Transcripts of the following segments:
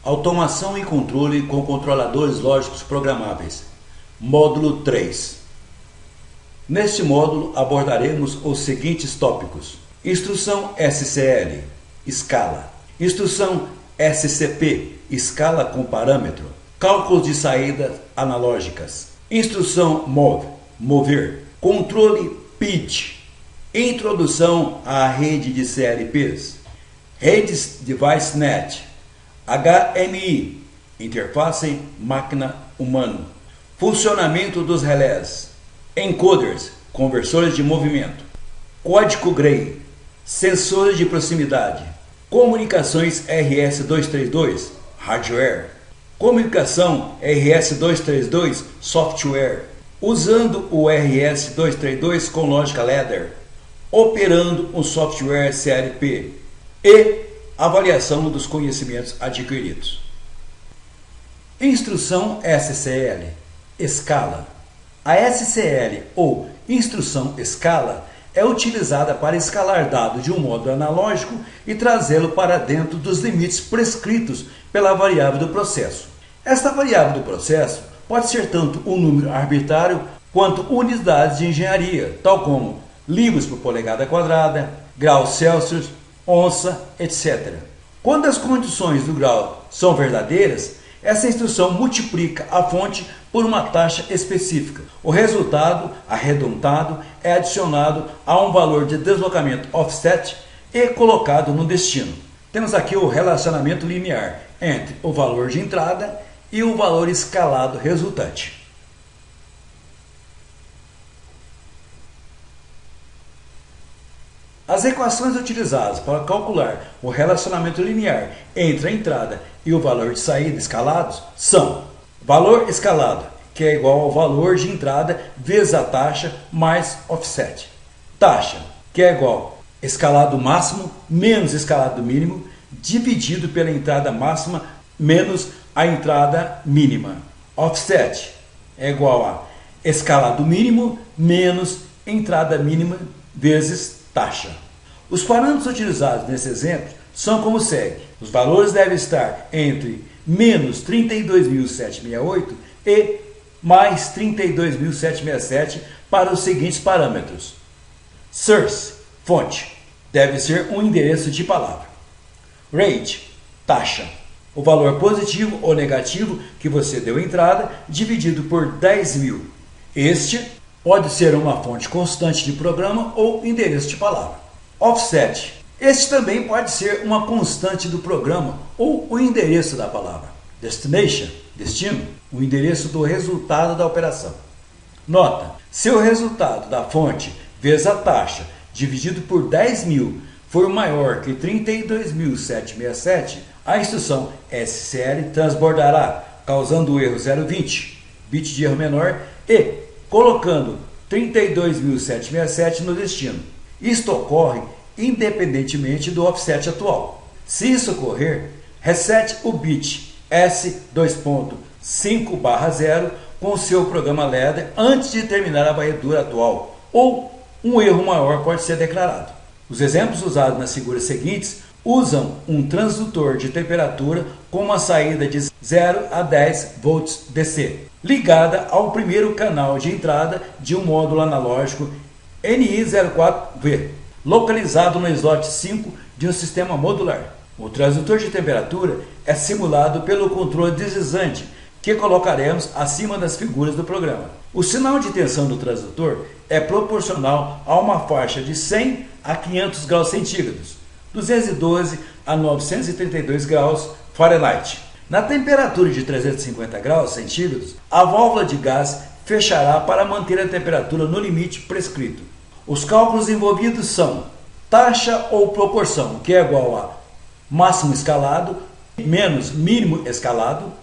Automação e controle com controladores lógicos programáveis. Módulo 3. Neste módulo abordaremos os seguintes tópicos: instrução SCL, escala. Instrução SCP, escala com parâmetro. Cálculos de saídas analógicas. Instrução MOV, mover. Controle PID. Introdução à rede de CLPs. Redes Device Net. HMI, interface máquina-humano. Funcionamento dos relés. Encoders, conversores de movimento. Código Gray, sensores de proximidade. Comunicações RS-232, hardware. Comunicação RS-232, software. Usando o RS-232 com lógica ladder. Operando um software CLP. E avaliação dos conhecimentos adquiridos. Instrução SCL, escala. A SCL, ou instrução escala, é utilizada para escalar dados de um módulo analógico e trazê-lo para dentro dos limites prescritos pela variável do processo. Esta variável do processo pode ser tanto um número arbitrário quanto unidades de engenharia, tal como libras por polegada quadrada, graus Celsius, onça, etc. Quando as condições do grau são verdadeiras, essa instrução multiplica a fonte por uma taxa específica. O resultado, arredondado, é adicionado a um valor de deslocamento offset e colocado no destino. Temos aqui o relacionamento linear entre o valor de entrada e o valor escalado resultante. As equações utilizadas para calcular o relacionamento linear entre a entrada e o valor de saída escalados são: valor escalado, que é igual ao valor de entrada vezes a taxa mais offset. Taxa, que é igual a escalado máximo menos escalado mínimo, dividido pela entrada máxima menos a entrada mínima. Offset é igual a escalado mínimo menos entrada mínima vezes taxa. Os parâmetros utilizados nesse exemplo são como segue. Os valores devem estar entre menos 32.768 e mais 32.767 para os seguintes parâmetros. Source, fonte, deve ser um endereço de palavra. Rate, taxa, o valor positivo ou negativo que você deu entrada dividido por 10.000. Este pode ser uma fonte constante de programa ou endereço de palavra. Offset. Este também pode ser uma constante do programa ou o endereço da palavra. Destination. Destino. O endereço do resultado da operação. Nota. Se o resultado da fonte vezes a taxa dividido por 10.000 for maior que 32.767, a instrução SCL transbordará, causando o erro 0,20, bit de erro menor, e colocando 32.767 no destino. Isto ocorre independentemente do offset atual. Se isso ocorrer, resete o bit S2.5/0 com o seu programa ladder antes de terminar a varredura atual, ou um erro maior pode ser declarado. Os exemplos usados nas figuras seguintes usam um transdutor de temperatura com uma saída de 0 a 10 volts DC, ligada ao primeiro canal de entrada de um módulo analógico NI04V, localizado no slot 5 de um sistema modular. O transdutor de temperatura é simulado pelo controle deslizante, que colocaremos acima das figuras do programa. O sinal de tensão do transdutor é proporcional a uma faixa de 100 a 500 graus centígrados, 212 a 932 graus Fahrenheit. Na temperatura de 350 graus centígrados, a válvula de gás fechará para manter a temperatura no limite prescrito. Os cálculos envolvidos são taxa ou proporção, que é igual a máximo escalado menos mínimo escalado,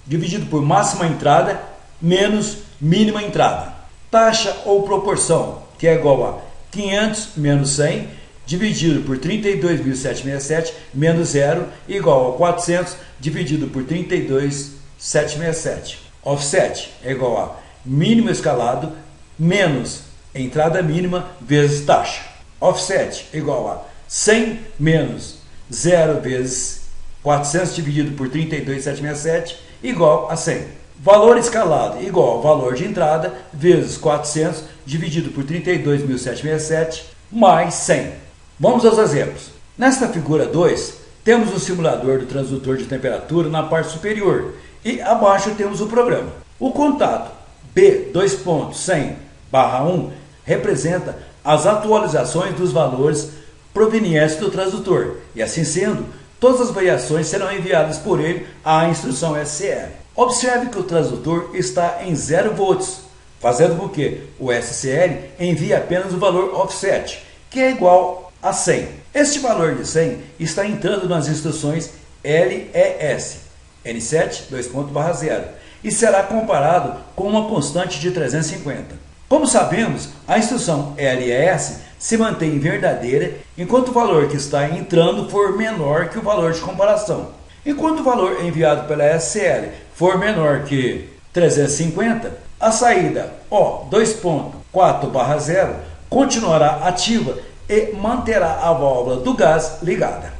dividido por máxima entrada menos mínima entrada. Taxa ou proporção, que é igual a 500 menos 100, dividido por 32.767 menos 0, igual a 400, dividido por 32.767. Offset é igual a mínimo escalado menos entrada mínima vezes taxa. Offset é igual a 100 menos 0 vezes 400 dividido por 32.767 igual a 100. Valor escalado igual ao valor de entrada vezes 400 dividido por 32.767 mais 100. Vamos aos exemplos. Nesta figura 2, temos o simulador do transdutor de temperatura na parte superior e abaixo temos o programa. O contato B2.100/1 representa as atualizações dos valores provenientes do transdutor e, assim sendo, todas as variações serão enviadas por ele à instrução SCL. Observe que o transdutor está em 0 volts, fazendo com que o SCL envie apenas o valor offset, que é igual a 100. Este valor de 100 está entrando nas instruções LES, N7:2.0, e será comparado com uma constante de 350. Como sabemos, a instrução LES se mantém verdadeira enquanto o valor que está entrando for menor que o valor de comparação. Enquanto o valor enviado pela SCL for menor que 350, a saída O2.4/0 continuará ativa e manterá a válvula do gás ligada.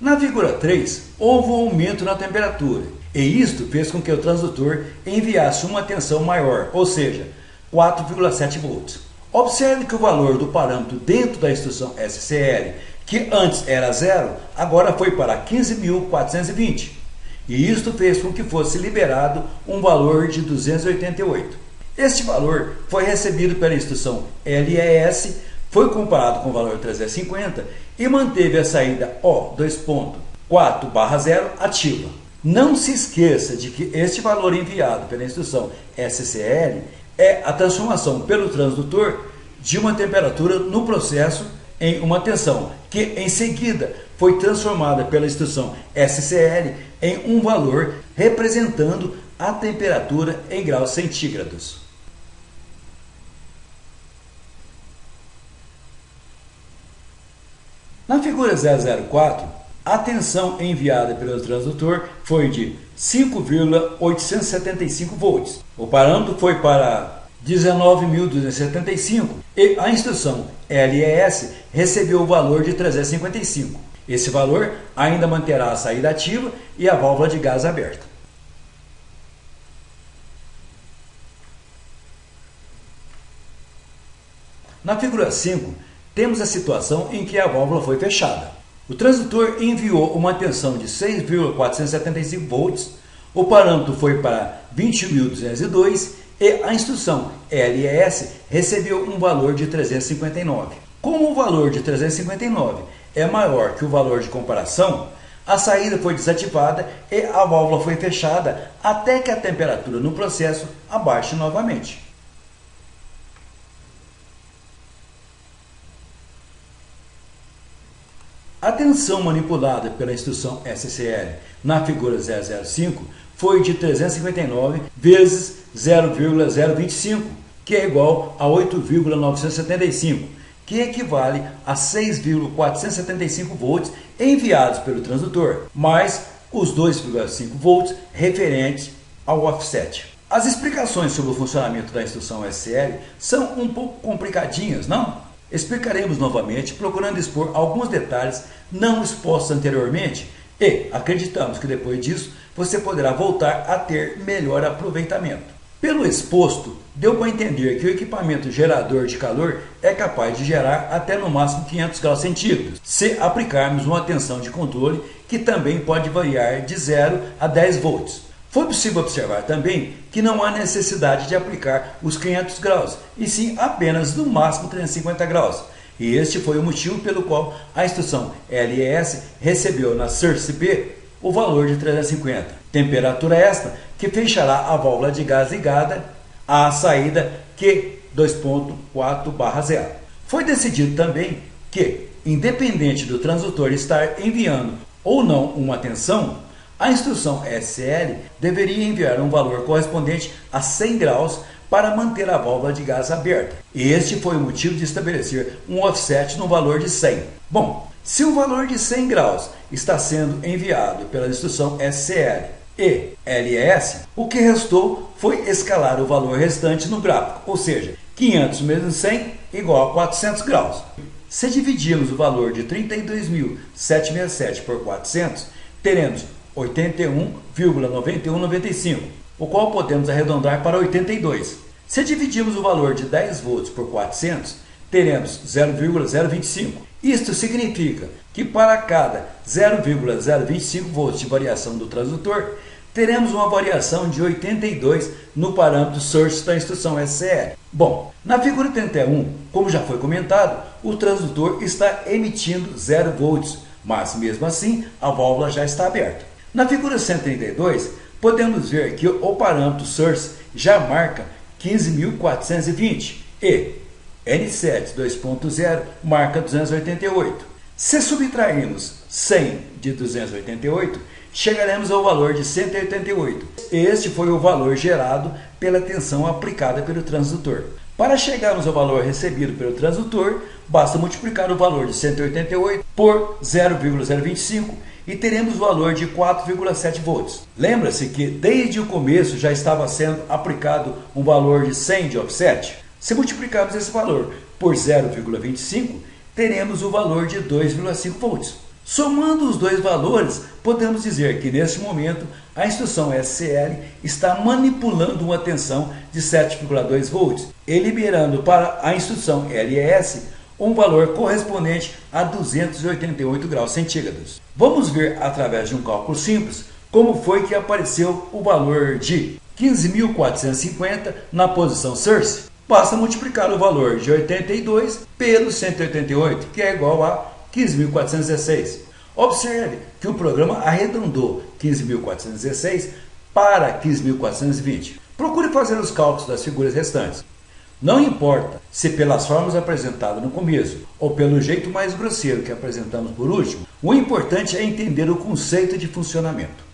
Na figura 3, houve um aumento na temperatura, e isto fez com que o transdutor enviasse uma tensão maior, ou seja, 4,7 volts. Observe que o valor do parâmetro dentro da instrução SCL, que antes era 0, agora foi para 15.420. E isto fez com que fosse liberado um valor de 288. Este valor foi recebido pela instrução LES, foi comparado com o valor 350 e manteve a saída O2.4/0 ativa. Não se esqueça de que este valor enviado pela instrução SCL é a transformação pelo transdutor de uma temperatura no processo em uma tensão, que em seguida foi transformada pela instrução SCL em um valor representando a temperatura em graus centígrados. Na figura 004, a tensão enviada pelo transdutor foi de 5,875 volts. O parâmetro foi para 19.275 e a instrução LES recebeu o valor de 355. Esse valor ainda manterá a saída ativa e a válvula de gás aberta. Na figura 5, temos a situação em que a válvula foi fechada. O transdutor enviou uma tensão de 6,475 volts, o parâmetro foi para 20.202 e a instrução LES recebeu um valor de 359. Como o valor de 359 é maior que o valor de comparação, a saída foi desativada e a válvula foi fechada até que a temperatura no processo abaixe novamente. A tensão manipulada pela instrução SCL na figura 005 foi de 359 vezes 0,025, que é igual a 8,975, que equivale a 6,475 volts enviados pelo transdutor, mais os 2,5 volts referentes ao offset. As explicações sobre o funcionamento da instrução SCL são um pouco complicadinhas, não? Explicaremos novamente, procurando expor alguns detalhes não expostos anteriormente e acreditamos que depois disso você poderá voltar a ter melhor aproveitamento. Pelo exposto, deu para entender que o equipamento gerador de calor é capaz de gerar até no máximo 500 graus centígrados, se aplicarmos uma tensão de controle que também pode variar de 0 a 10 volts. Foi possível observar também que não há necessidade de aplicar os 500 graus, e sim apenas no máximo 350 graus. E este foi o motivo pelo qual a instrução LES recebeu na CIRCP o valor de 350. Temperatura esta que fechará a válvula de gás ligada à saída Q2.4/0. Foi decidido também que, independente do transdutor estar enviando ou não uma tensão, a instrução SCL deveria enviar um valor correspondente a 100 graus para manter a válvula de gás aberta. E este foi o motivo de estabelecer um offset no valor de 100. Bom, se o valor de 100 graus está sendo enviado pela instrução SCL e LES, o que restou foi escalar o valor restante no gráfico, ou seja, 500 menos 100 igual a 400 graus. Se dividirmos o valor de 32.767 por 400, teremos 81,9195, o qual podemos arredondar para 82. Se dividirmos o valor de 10 volts por 400, teremos 0,025. Isto significa que para cada 0,025 volts de variação do transdutor, teremos uma variação de 82 no parâmetro source da instrução SCL. Bom, na figura 31, como já foi comentado, o transdutor está emitindo 0 volts, mas mesmo assim a válvula já está aberta. Na figura 132, podemos ver que o parâmetro source já marca 15.420 e N7 2.0 marca 288. Se subtrairmos 100 de 288, chegaremos ao valor de 188. Este foi o valor gerado pela tensão aplicada pelo transdutor. Para chegarmos ao valor recebido pelo transdutor, basta multiplicar o valor de 188 por 0,025 e teremos o valor de 4,7 volts. Lembra-se que desde o começo já estava sendo aplicado um valor de 100 de offset? Se multiplicarmos esse valor por 0,25, teremos o valor de 2,5 volts. Somando os dois valores, podemos dizer que neste momento a instrução SCL está manipulando uma tensão de 7,2 volts e liberando para a instrução LES um valor correspondente a 288 graus centígrados. Vamos ver através de um cálculo simples como foi que apareceu o valor de 15.450 na posição source. Basta multiplicar o valor de 82 pelo 188, que é igual a 15.416. Observe que o programa arredondou 15.416 para 15.420. Procure fazer os cálculos das figuras restantes. Não importa se pelas formas apresentadas no começo ou pelo jeito mais grosseiro que apresentamos por último, o importante é entender o conceito de funcionamento.